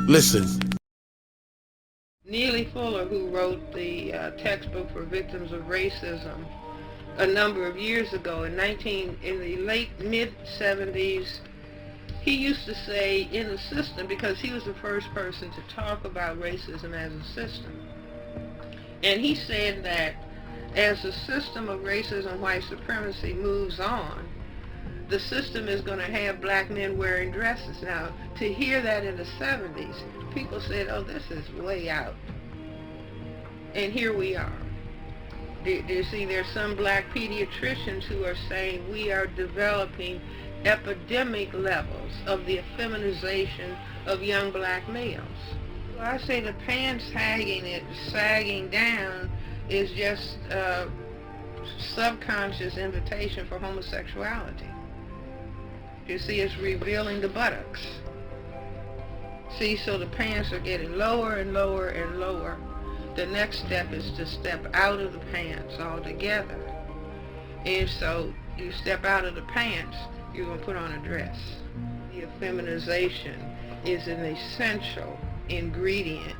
Listen. Neely, who wrote the textbook for victims of racism a number of years ago, in the mid-70s, he used to say in the system, because he was the first person to talk about racism as a system, and he said that as the system of racism, white supremacy moves on, the system is going to have black men wearing dresses. Now, to hear that in the 70s, people said, oh, this is way out. And here we are. Do you see, there's some black pediatricians who are saying we are developing epidemic levels of the effeminization of young black males. Well, I say the pants sagging down is just a subconscious invitation for homosexuality. You see, it's revealing the buttocks. See, so the pants are getting lower and lower and lower. The next step is to step out of the pants altogether. And so you step out of the pants, you're going to put on a dress. The effeminization is an essential ingredient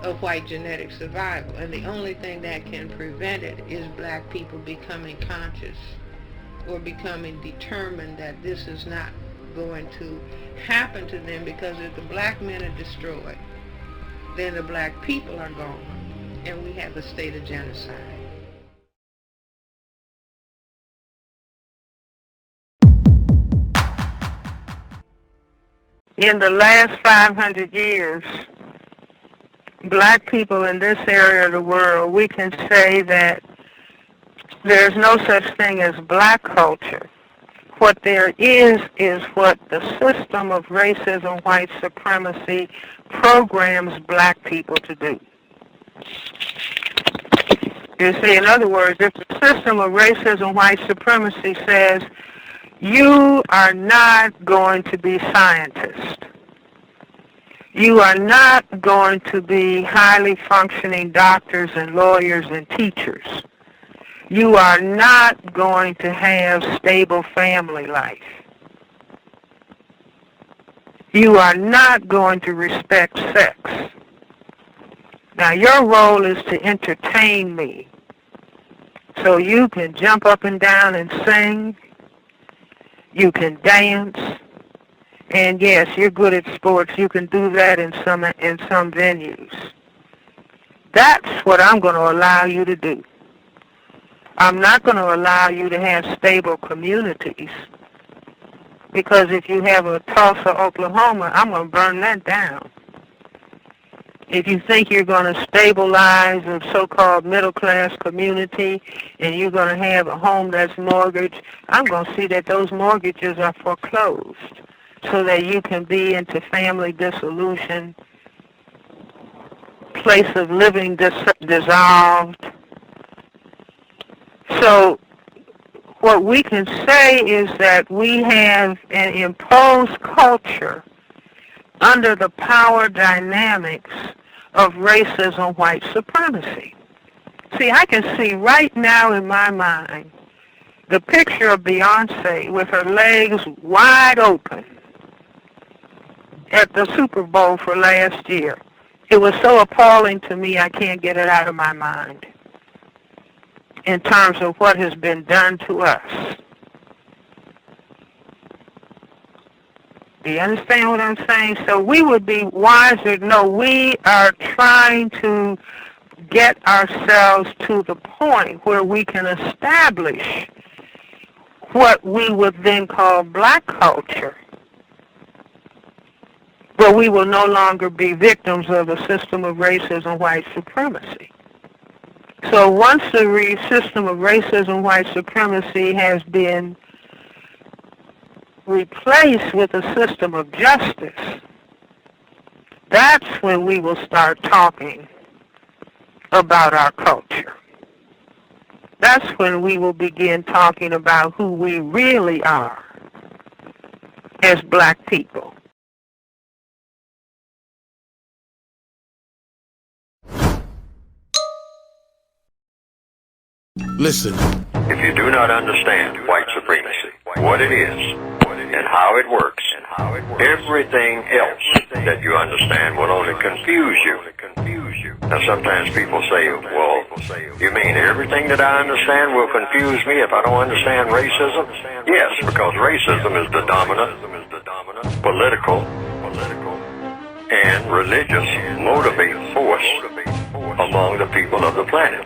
of white genetic survival, and the only thing that can prevent it is black people becoming conscious or becoming determined that this is not going to happen to them, because if the black men are destroyed, then the black people are gone, and we have a state of genocide. In the last 500 years, black people in this area of the world, we can say that there's no such thing as black culture. What there is what the system of racism, white supremacy, programs black people to do. You see, in other words, if the system of racism, white supremacy says, you are not going to be scientists, you are not going to be highly functioning doctors and lawyers and teachers, you are not going to have stable family life, you are not going to respect sex. Now, your role is to entertain me. So you can jump up and down and sing, you can dance, and yes, you're good at sports. You can do that in some venues. That's what I'm going to allow you to do. I'm not going to allow you to have stable communities, because if you have a Tulsa, Oklahoma, I'm going to burn that down. If you think you're going to stabilize a so-called middle-class community and you're going to have a home that's mortgaged, I'm going to see that those mortgages are foreclosed so that you can be into family dissolution, place of living dissolved. So what we can say is that we have an imposed culture under the power dynamics of racism, white supremacy. See, I can see right now in my mind the picture of Beyonce with her legs wide open at the Super Bowl for last year. It was so appalling to me, I can't get it out of my mind in terms of what has been done to us. Do you understand what I'm saying? So we would be wiser. No, we are trying to get ourselves to the point where we can establish what we would then call black culture, but we will no longer be victims of a system of racism, white supremacy. So once the system of racism, white supremacy has been replaced with a system of justice, that's when we will start talking about our culture. That's when we will begin talking about who we really are as black people. Listen. If you do not understand white supremacy, what it is, and how it works. Everything else that you understand will only confuse you. Now sometimes people say, well, you mean everything that I understand will confuse me if I don't understand racism? Yes, because racism is the dominant political and religious motivating force among the people of the planet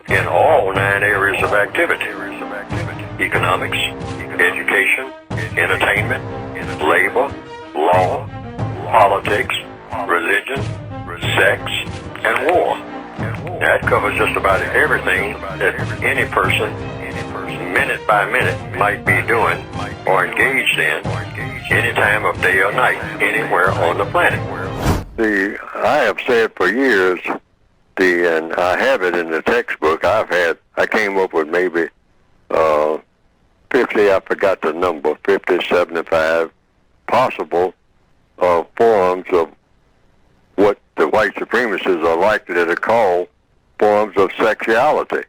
in all 9 areas of activity: economics, education, entertainment, labor, law, politics, religion, sex, and war. That covers just about everything that any person, minute by minute, might be doing or engaged in any time of day or night, anywhere on the planet. I have said for years, and I have it in the textbook, I came up with maybe 50, I forgot the number, 50, 75 possible forms of what the white supremacists are likely to call forms of sexuality.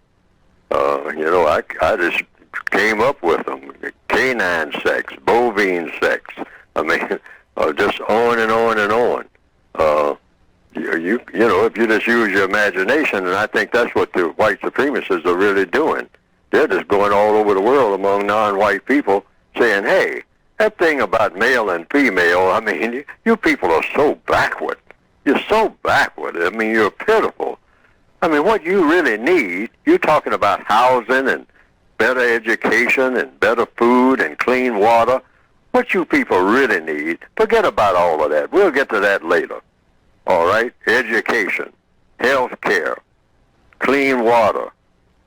I just came up with them. Canine sex, bovine sex. I mean, just on and on and on. If you just use your imagination, and I think that's what the white supremacists are really doing. They're just going all over the world among non-white people saying, hey, that thing about male and female, I mean, you people are so backward. You're so backward. I mean, you're pitiful. I mean, what you really need, you're talking about housing and better education and better food and clean water. What you people really need, forget about all of that. We'll get to that later. All right? Education, health care, clean water,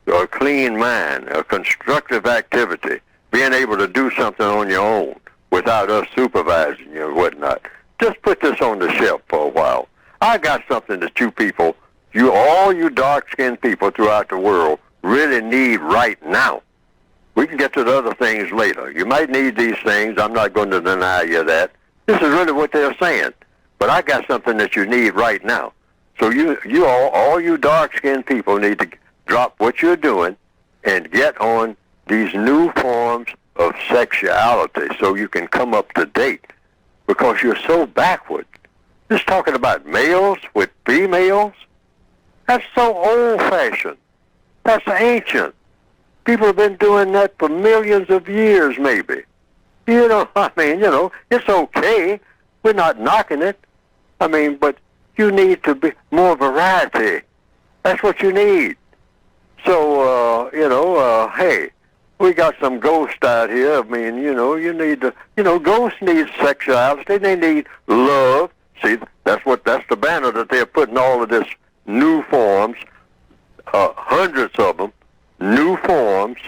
a clean mind, a constructive activity, being able to do something on your own without us supervising you and whatnot. Just put this on the shelf for a while. I got something that you people, all you dark-skinned people throughout the world really need right now. We can get to the other things later. You might need these things. I'm not going to deny you that. This is really what they're saying. But I got something that you need right now. So all you dark-skinned people need to drop what you're doing and get on these new forms of sexuality so you can come up to date, because you're so backward. Just talking about males with females, that's so old-fashioned. That's ancient. People have been doing that for millions of years, maybe. It's okay. We're not knocking it. I mean, but you need to be more variety. That's what you need. So, hey, we got some ghosts out here. I mean, you need to, ghosts need sexuality. They need love. See, that's the banner that they're putting all of this new forms, hundreds of them, new forms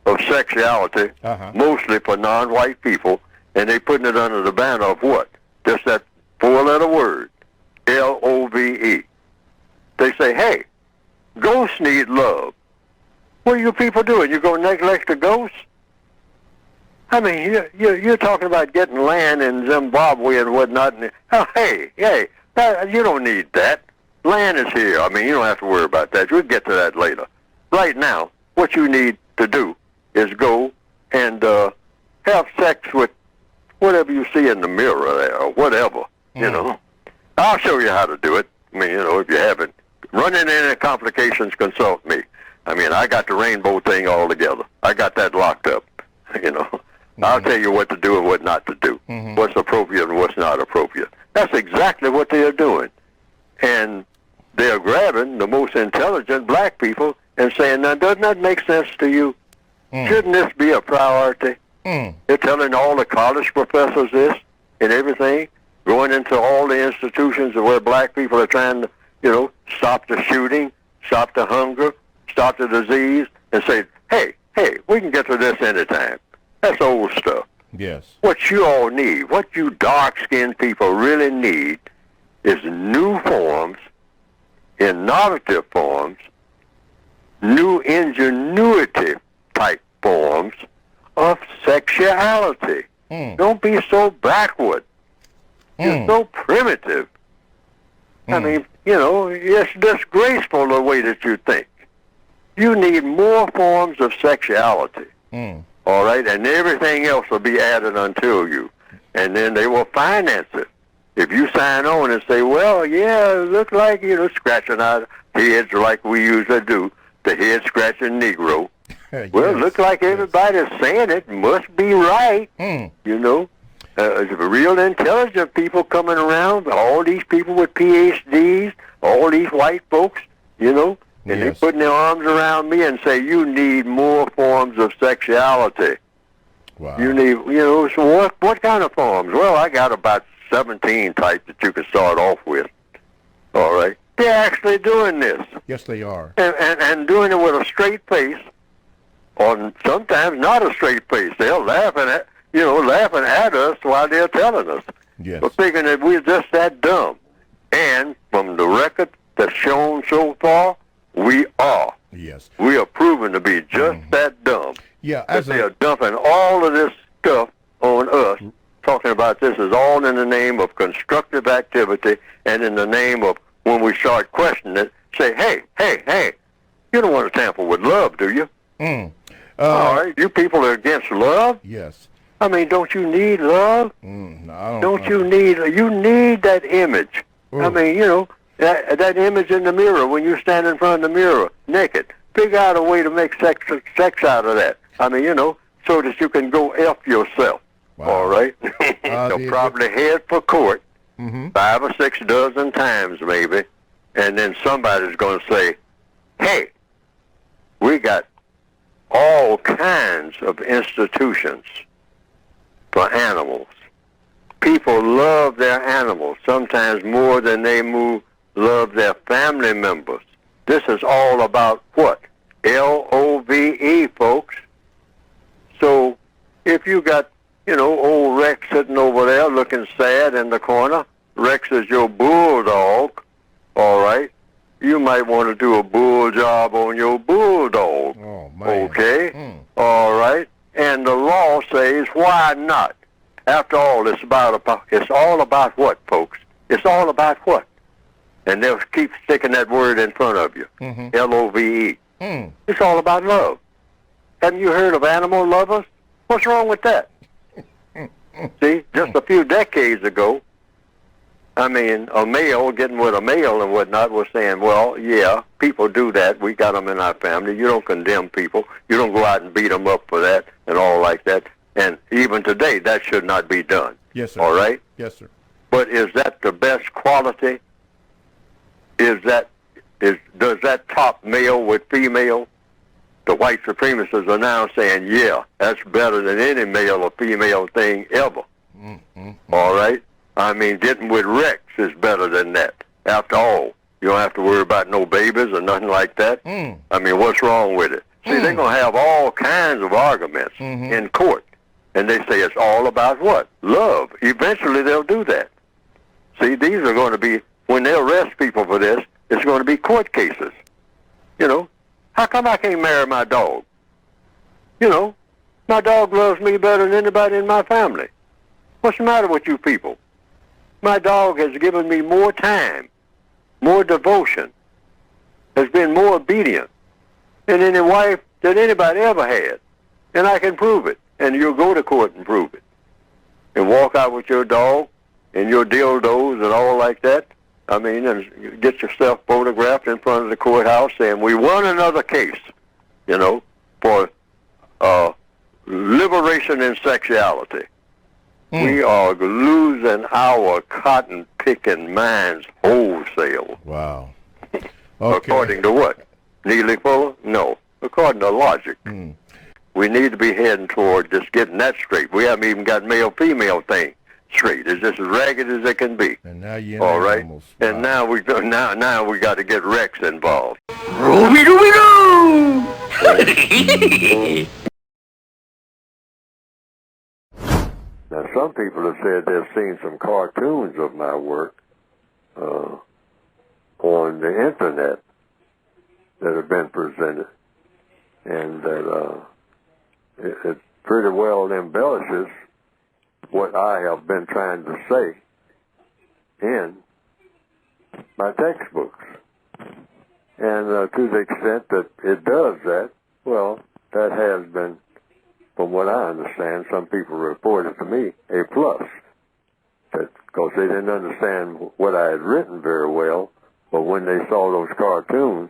of sexuality, mostly for non-white people, and they putting it under the banner of what? Just that 4-letter word, L-O-V-E. They say, hey, ghosts need love. What are you people doing? You going to neglect the ghosts? I mean, you're talking about getting land in Zimbabwe and whatnot. And, hey, you don't need that. Land is here. I mean, you don't have to worry about that. We'll get to that later. Right now, what you need to do is go and have sex with whatever you see in the mirror there, or whatever, I'll show you how to do it. I mean, if you haven't. Run into any complications, consult me. I mean, I got the rainbow thing all together. I got that locked up, I'll tell you what to do and what not to do, what's appropriate and what's not appropriate. That's exactly what they are doing. And they're grabbing the most intelligent black people and saying, now, doesn't that make sense to you? Shouldn't this be a priority? They're telling all the college professors this and everything, going into all the institutions where black people are trying to, stop the shooting, stop the hunger, stop the disease, and say, hey, we can get to this anytime. That's old stuff. Yes. What you all need, what you dark-skinned people really need, is new forms, innovative forms, new ingenuity-type forms of sexuality. Don't be so backward. You're so primitive. I mean, it's disgraceful the way that you think. You need more forms of sexuality. all right, and everything else will be added unto you, and then they will finance it. If you sign on and say, well, yeah, it looks like, scratching our heads like we usually do, the head-scratching Negro. Yes, well, it looks like everybody's saying it must be right, real intelligent people coming around, all these people with PhDs, all these white folks, and they putting their arms around me and say, you need more forms of sexuality. Wow. You need, so what kind of forms? Well, I got about 17 types that you can start off with. All right. They're actually doing this. Yes, they are. And doing it with a straight face, or sometimes not a straight face. They're laughing at us while they're telling us. Yes. We're thinking that we're just that dumb. And from the record that's shown so far, we are. Yes. We are proven to be just that dumb. Yeah. That they are dumping all of this stuff on us, talking about this is all in the name of constructive activity and in the name of when we start questioning it, say, hey, you don't want to tamper with love, do you? All right, you people are against love? Yes. I mean, don't you need love? No, I don't you need that image? Ooh. I mean, that image in the mirror when you stand in front of the mirror naked. Figure out a way to make sex out of that. I mean, so that you can go F yourself. Wow. All right? You'll probably head for court 5 or 6 dozen times maybe, and then somebody's going to say, hey, we got all kinds of institutions for animals. People love their animals, sometimes more than they love their family members. This is all about what? Love, folks. So if you got, old Rex sitting over there looking sad in the corner, Rex is your bulldog, all right? You might want to do a bull job on your bulldog. Oh, man. Okay? All right? And the law says, why not? After all, it's all about what, folks? It's all about what? And they'll keep sticking that word in front of you. Love. It's all about love. Haven't you heard of animal lovers? What's wrong with that? See, just a few decades ago, I mean, a male getting with a male and whatnot was saying, well, yeah, people do that. We got them in our family. You don't condemn people. You don't go out and beat them up for that and all like that. And even today, that should not be done. Yes, sir. All right? Yes, sir. But is that the best quality? Does that top male with female? The white supremacists are now saying, yeah, that's better than any male or female thing ever. All right? I mean, getting with Rex is better than that. After all, you don't have to worry about no babies or nothing like that. I mean, what's wrong with it? See, they're going to have all kinds of arguments in court. And they say it's all about what? Love. Eventually they'll do that. See, these are going to be, when they arrest people for this, it's going to be court cases. How come I can't marry my dog? My dog loves me better than anybody in my family. What's the matter with you people? My dog has given me more time, more devotion, has been more obedient than any wife that anybody ever had. And I can prove it. And you'll go to court and prove it. And walk out with your dog and your dildos and all like that. I mean, and get yourself photographed in front of the courthouse saying, we won another case, for liberation in sexuality. We are losing our cotton-picking minds wholesale. Wow. Okay. According to what? Neely Fuller? No. According to logic. We need to be heading toward just getting that straight. We haven't even got male-female thing straight. It's just as ragged as it can be. And now you're all right. Wow. And now we got to get Rex involved. Now, some people have said they've seen some cartoons of my work on the internet that have been presented, and that it pretty well embellishes what I have been trying to say in my textbooks. And to the extent that it does that, well, that has been from what I understand, some people reported to me A plus, because they didn't understand what I had written very well, but when they saw those cartoons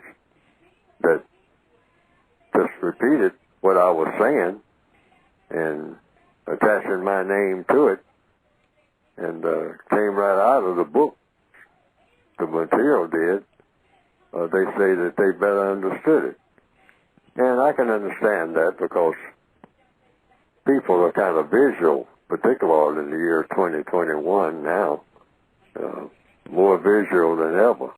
that just repeated what I was saying and attaching my name to it, and came right out of the book, the material did, they say that they better understood it. And I can understand that because people are kind of visual, particularly in the year 2021 now, more visual than ever.